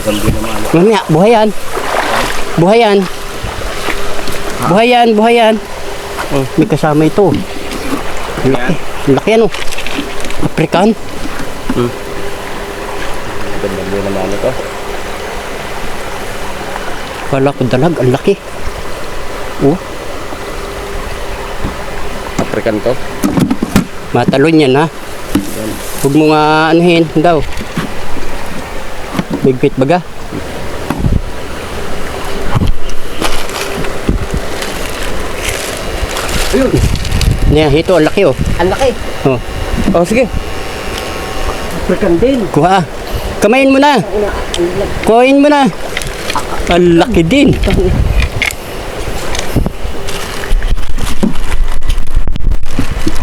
Mamaya, buhay yan. Buhay yan. Buhay yan, buhay yan. Oh, may kasama ito. Laki. Laki yan, oh. African. Gandang din naman ito. Wala ko dalag, ang laki. Oh. African to. Matalon yan, ha. Huwag mo nga anuhin daw. Bigpit baga. Ayun. Niya, ito ang laki, oh. Ang laki. Oh. Oh, sige. African din. Kuha. Kamayin mo na. Kuhain mo na. Ang laki din.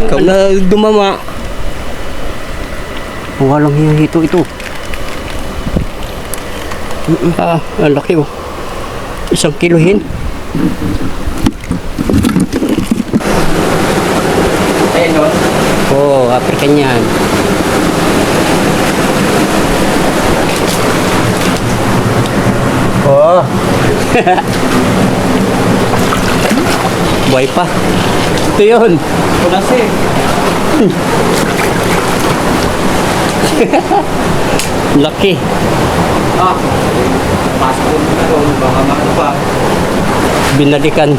Ikaw na dumama. Walang hito ito. Ah, ang laki, oh. 1 kilohin. Ayun o. Oh, African yan. Oh. Buhay pa. Ito yun. Kulasi. Laki. Ah. Pasok mo na doon. Baka makano pa. Binalikan.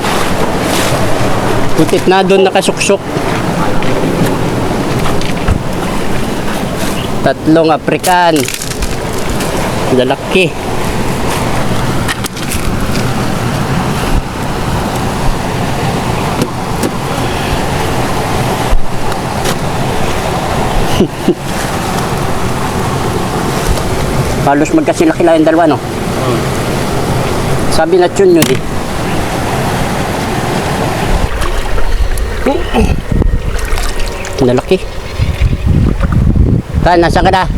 Putit na doon nakasuksok. 3 African. Lalaki. Halos magkasilaki lang yung dalawa, no? Sabi na tune yun, eh. Nalaki. Kan, nasaan ka na?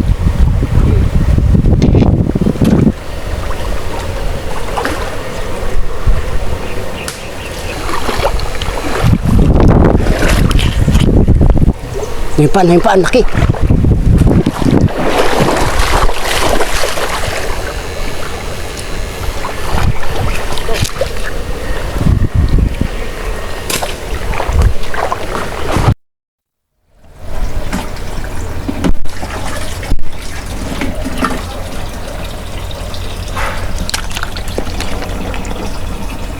Nahimpaan, laki.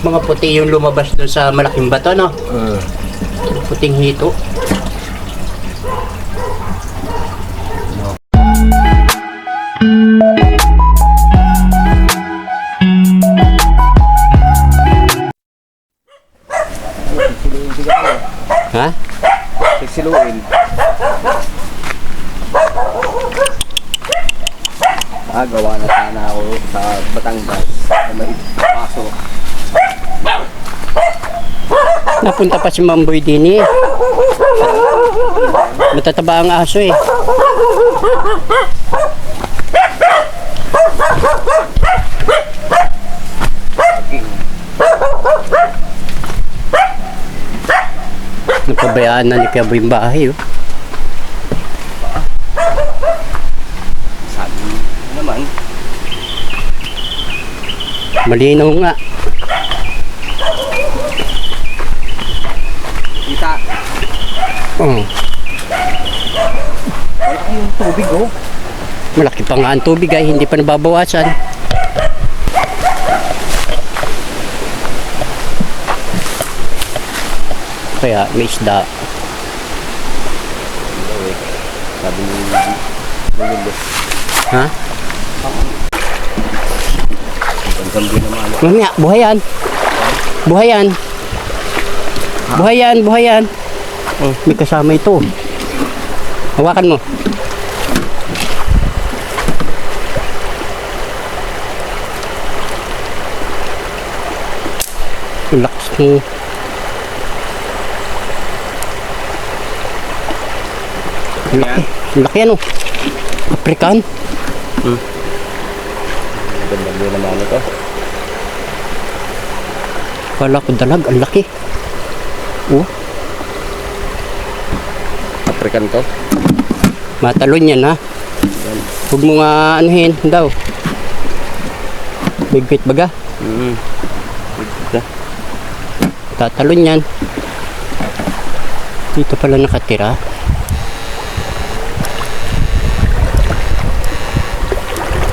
Mga puti yung lumabas doon sa malaking bato, no? Puting hito. Ha? Siksiluin. Gawa na sana ako sa Batangas na may pasok. Napunta pa si Mamboy din, eh. Matataba ang aso, eh. Napabayaan na ni Kaboy yung bahay, oh. Sabi naman. Malinaw nga. Kita. Oh. Malaki yung tubig, oh. Malaki pa nga ang tubig, ay hindi pa nababawasan. Kaya may isda. Sabi ni Lulu. Ha? Gandang din naman. Mamaya, buhay yan. Buhay yan. Buhay yan, buhay yan. Oh, may kasama ito. Hawakan mo. Relax mo. Yan. Laki yan, oh. African. Gandang din naman ito. Wala ko dalag, ang laki. Oh. African to. Matalon yan, ha. Huwag mo nga anuhin daw. Bigpit baga. Ito. Tatalon yan. Dito pala nakatira.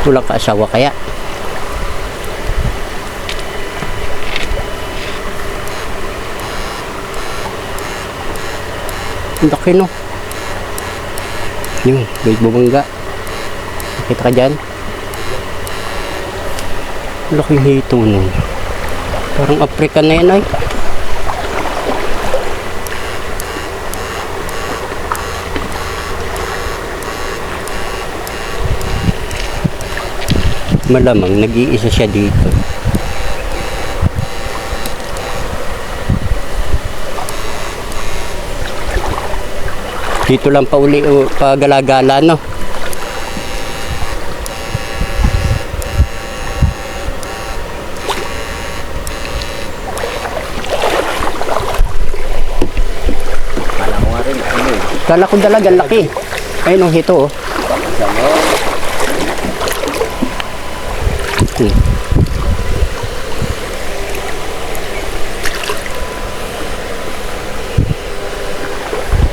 Walang kaasawa kaya. Ang laki no. Yun, may bumangga. Nakita ka dyan? Ang laking hito nun. Parang African na yan ay. Malamang nag-iisa siya dito. Dito lang pa uli pagalagala no. Kala ko nga rin, ano eh. Kala ko dalaga laki. Ayun ang hito oh. Sama.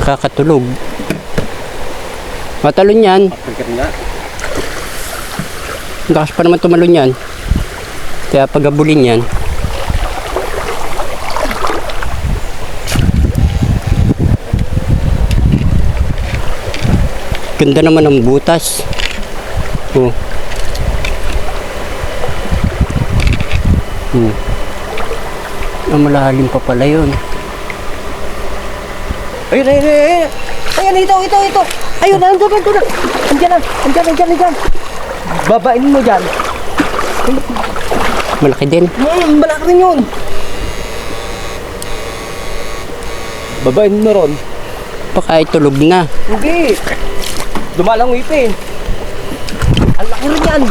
Kakatulog. Matalon yan. Pagkat nga. Lakas pa naman tumalon yan. Kaya pagabulin yan. Ganda naman ng butas. Oh. Malalim pa pala yun. Ayun, ayun, ayun. Ayun, ito. Ayun, andyan. Andyan. Babain mo dyan. Malaki din. Malaki rin yun. Babain mo ron. Baka itulog na. Hindi. Dumalang ipin. Ang laki rin yan.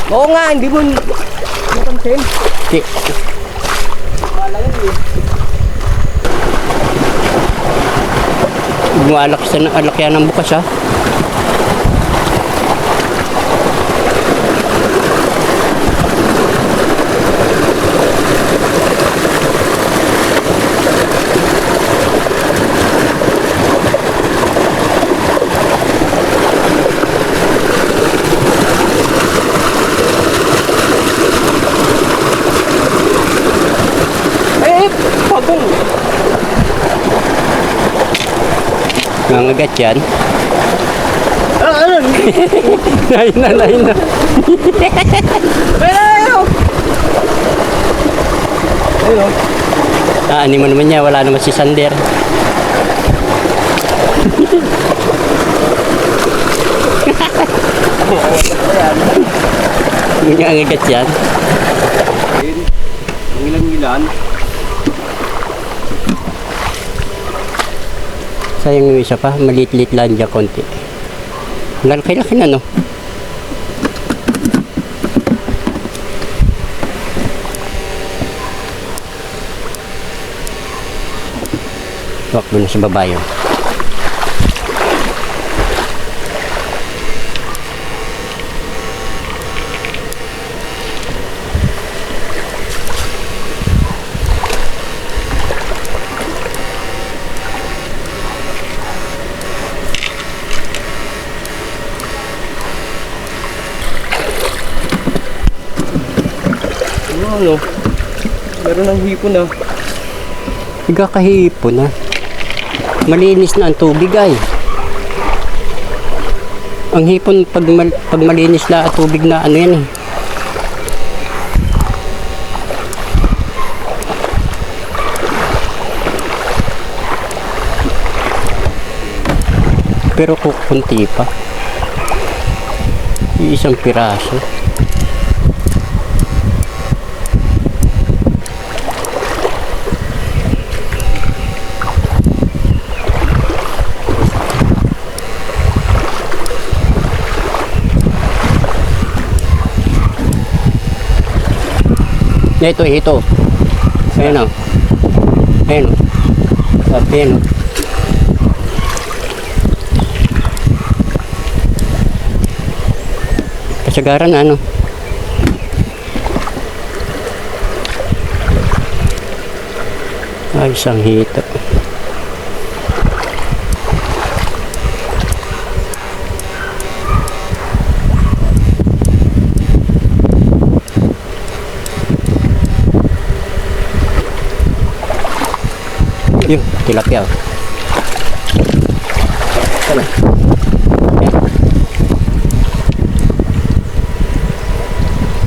Oo nga, hindi mo napansin. Okay. Dumalang yun. Gumalak sa alakyan ng bukas ha. Pagong. Nangagat yan. Ano? Nahin na. Ayun. Ayun. Ani mo naman niya, wala naman si Sander. Nangagat yan. Ayun. Ang ilan-ilan. Sayang yung isa pa, maliit-liit lang dyan konti. Laki-laki na no. Wak doon sa babayo. Ano? Meron ng hipon na. Nagkakahipo na. Malinis na ang tubig ay. Ang hipon pag malinis na ang tubig na ano yan eh. Pero kukunti pa. Isang piraso. Ito. Ayan o. Ayan o. Kasagaran ano. Ayos ang hito. Yung tilapia. Tama.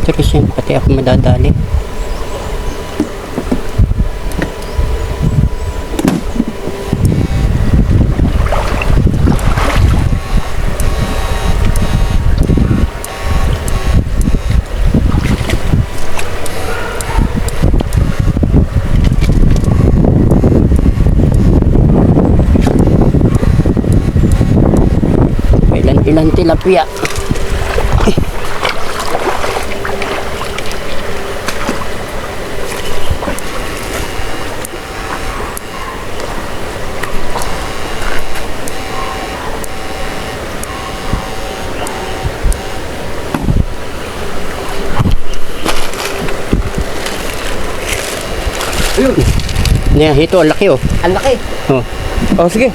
Tsaka siya, pati ako madadali. Ilan tilapia. Ayun. Niya, ito ang laki oh. Ang laki. Oh, Oh, sige.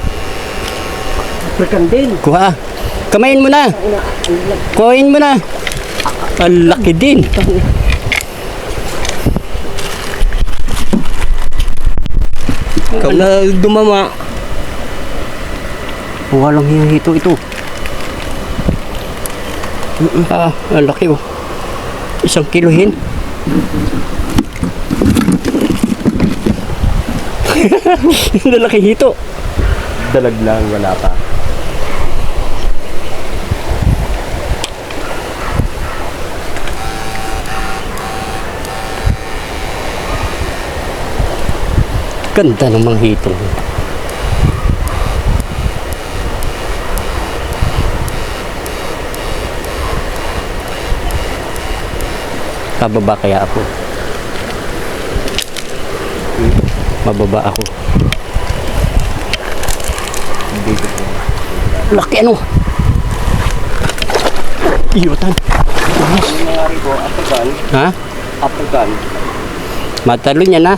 African din. kuha. Kamayin mo na. Kuhain mo na. Ang laki din. Ikaw na dumama. Walang hito ito. Ah, ang laki oh. 1 kilohin. Ang laki hito. Dalag lang, wala pa. Ganda ng mga hito. Pababa kaya ako. Mababa ako. Laki ano? Iyutan. Ano nangyari ko? African? Ha? African? Matalo niya na.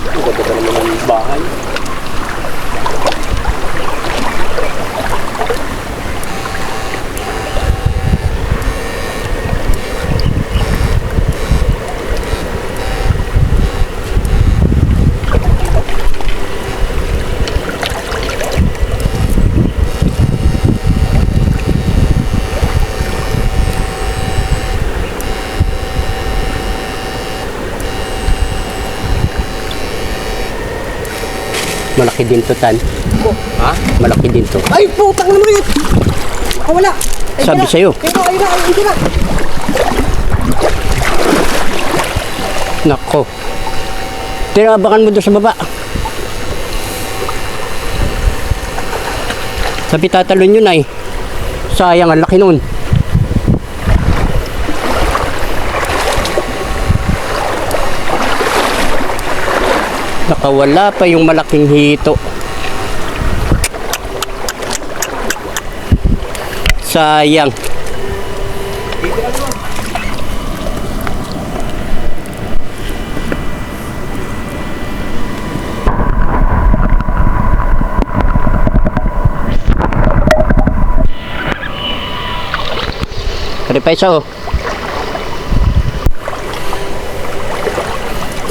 Ang ganda ka naman ng bahay. Malaki din to, Tan. Ha? Malaki din to. Ay, putang naman yun! Wala! Ay, Sabi na. sa'yo. Ayun na! Nako. Tinabakan mo doon sa baba. Sabi tatalon yun ay. Sayang, ang laki nun. Nakawala pa yung malaking hito. Sayang. Kari pa isa oh.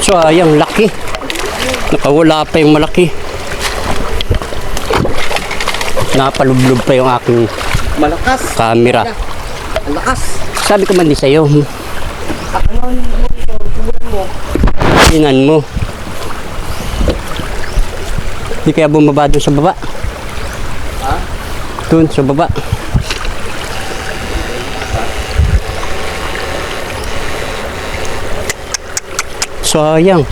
Sayang, laki. Nakawala pa yung malaki. Napalublob pa yung aking Malakas! camera. Ang lakas! Sabi ko man din sa'yo, Ano mo ito? Subukan mo. inan mo. Hindi kaya bumaba doon sa baba. Ha? Doon sa baba. Sayang.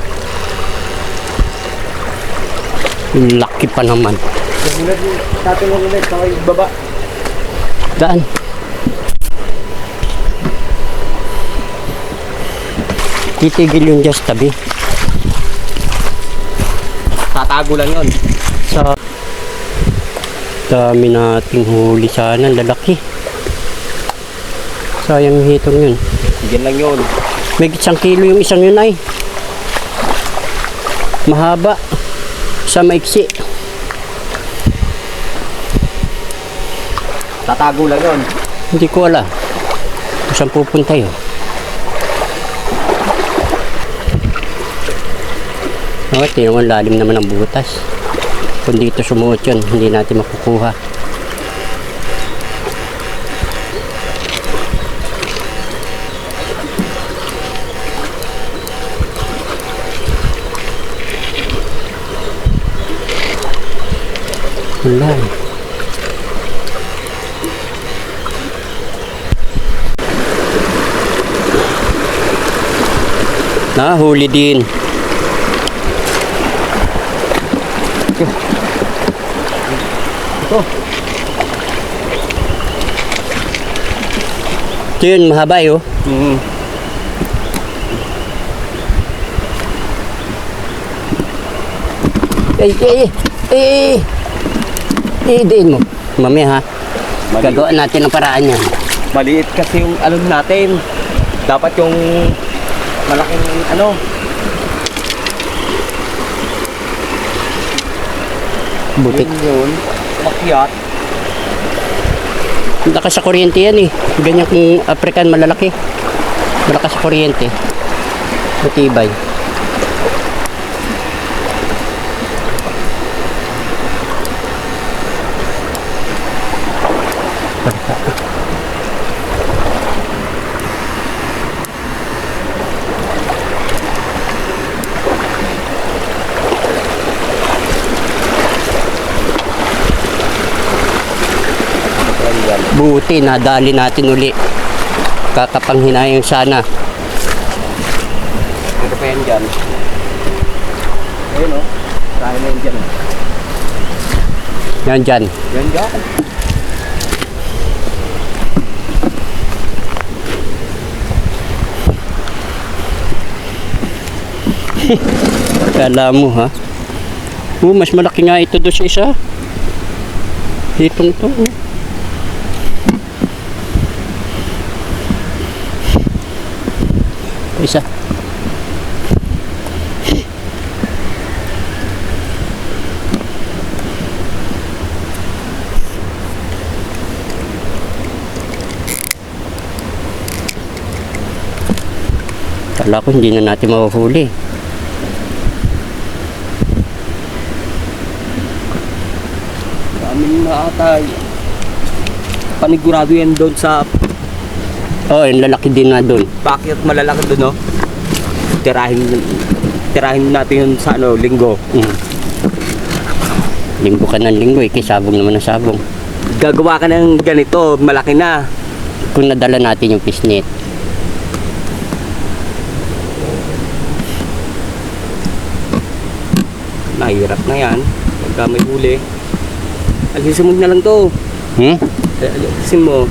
Laki pa naman. Tatanong ulit sa kayo baba. Daan. Titigil yung just tabi. Tatago lang yun. Sa dami nating huli sana, lalaki. Sayang yung hitong yun. Yan lang yun. May 1 kilo yung isang yun ay. Mahaba. Sa maiksi. Tatago lang yun. Hindi ko alam. Kung saan pupunta yun. Tingnan mo, lalim naman ang butas. Kung dito sumuot yun, hindi natin makukuha. Wala. Nahuli din. Ito. Ito yun, mahaba yun. Diin mo. Mamaya ha. Gagawa natin ang paraan yan. Maliit kasi yung ano natin. Dapat yung malaking ano. Butik. Yun. Makyat. Lakas sa kuryente yan eh. Ganyan kung African malalaki. Malakas sa kuryente. Matibay. Buti, nadali natin uli. Kakapanghinayang sana. Ito pa yan dyan. Ayun o. Kaya na yan dyan. Yan dyan. Yan dyan. Kala mo ha. Mas malaki nga ito doon sa isa. Itong to. Isa. Kala ko hindi na natin mahuhuli. Daming nakatay. Panigurado yan doon sa Oh, yung lalaki din na doon. bakit malalaki doon, no? Tirahin natin yun sa ano, linggo. Linggo ka ng linggo eh, sabong naman ang sabong. Gagawa ka ng ganito, malaki na. Kung nadala natin yung pisnet. Nahirap na yan. Pagka may huli. Alisin mo na lang to. Alisin mo.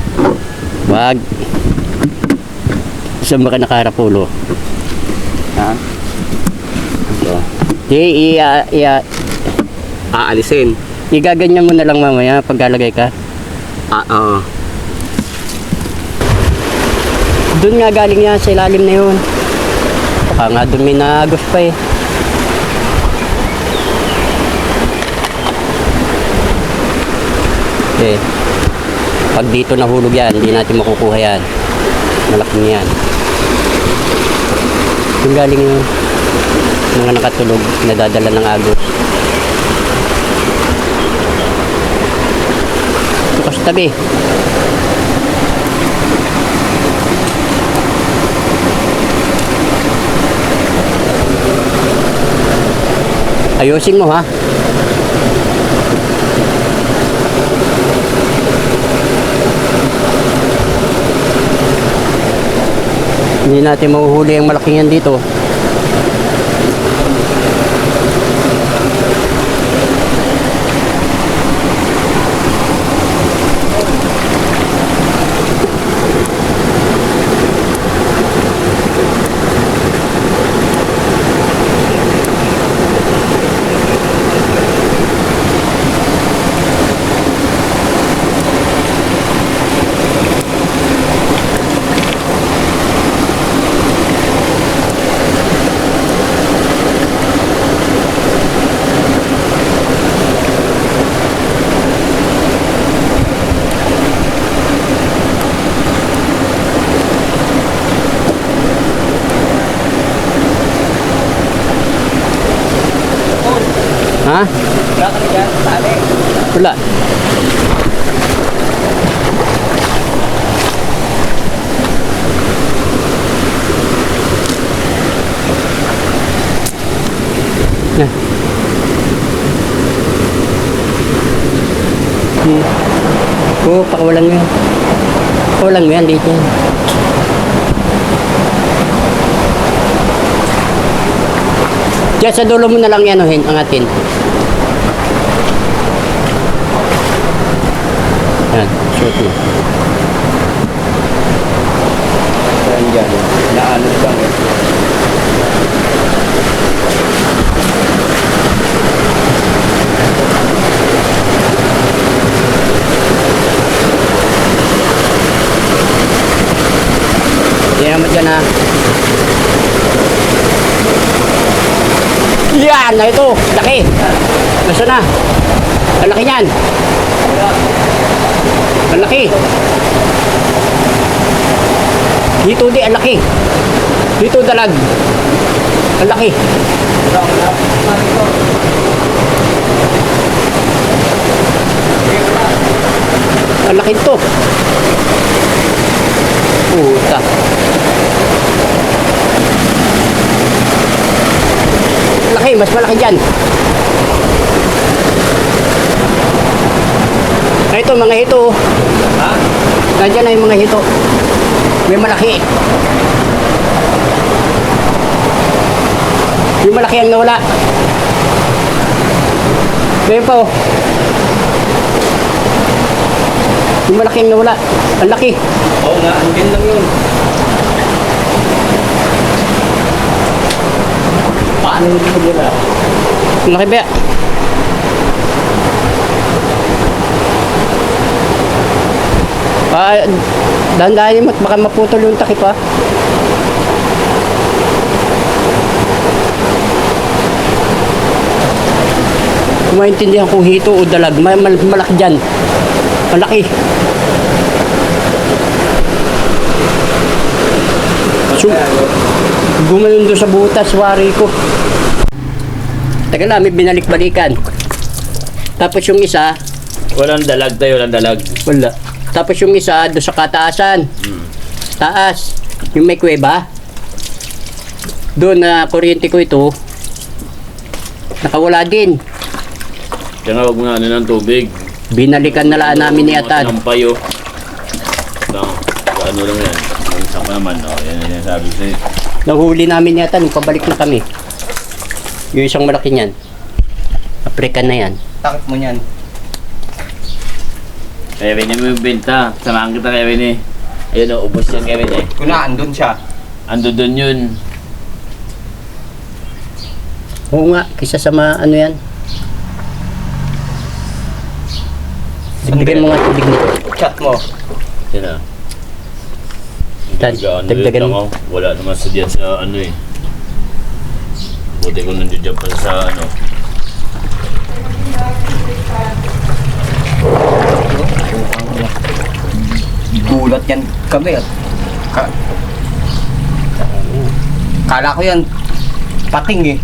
Wag. Saan ba ka nakaharap ulo? Ha? Ito. Di, Aalisin. igaganyan mo na lang mamaya pagkalagay ka. Oo. Doon nga galing yan, sa ilalim na yun. Baka nga doon may naagos pa eh. Okay. Pag dito nahulog yan, hindi natin makukuha yan. Malaking yan. Doon galing yung mga nakatulog, nadadala ng agos. Ito kasi tabi. Ayusin mo ha. Hindi natin mahuhuli ang malaking yan dito. Yan. Oo, pakawalan mo yan. Pakawalan mo yan dito. Diyan sa dulo mo na lang yan, angatin. Yan, shoot mo. Yan dyan. Naano lang eh. Yan naman dyan ha. Yan na ito. Laki. Nasa na? Ang laki niyan. Ang laki. Dito di, ang laki. Dito dalag. Ang laki. Ang laki ito. Puta. Laki, mas malaki dyan. Ah, ito, mga hito. Ha? Nandiyan na yung mga hito. May malaki. Yung malaki ang nawala. Ngayon pa oh. Yung malaki ang nawala. Ang laki. Oo nga, andyan lang yun. Paano mo nila? Ang laki ba? Ah, dahan-dahanin mo at baka maputol yung takip ha. Kung maintindihan kung hito o dalag, malaki dyan. Malaki. So, gumanon doon sa butas, wari ko. Tagal na, may binalik-balikan. Tapos yung isa, Walang dalag tayo, walang dalag. wala. Tapos yung isa, doon sa kataasan. Taas. Yung may kuweba. Doon na kuryente ko ito, nakawala din. Kaya nga huwag mo na ano ng tubig. Binalikan na laan namin ni Atan. Sinampay oh. Ano lang yan. Ang isa pa naman, oh. Yan sabi ko sa'yo. Nahuli namin ni Atan, pabalik na kami. Yung isang malaki niyan. African na yan. Takip mo niyan. Kevin, mo yung benta. Samahan kita, Kevin eh. Ayun oh, ubos yan, Kevin eh. Kung na, andun siya. Ando doon yun. Oo nga, kisa sa mga ano yan. Dagdagan mo nga tubig nito. Chat mo. Yan ah. Dagdagan mo. Wala naman sa diyan sa ano eh. Buti ko nandiyan pa sa ano. Gulat yan kami. Kala ko yan pating eh.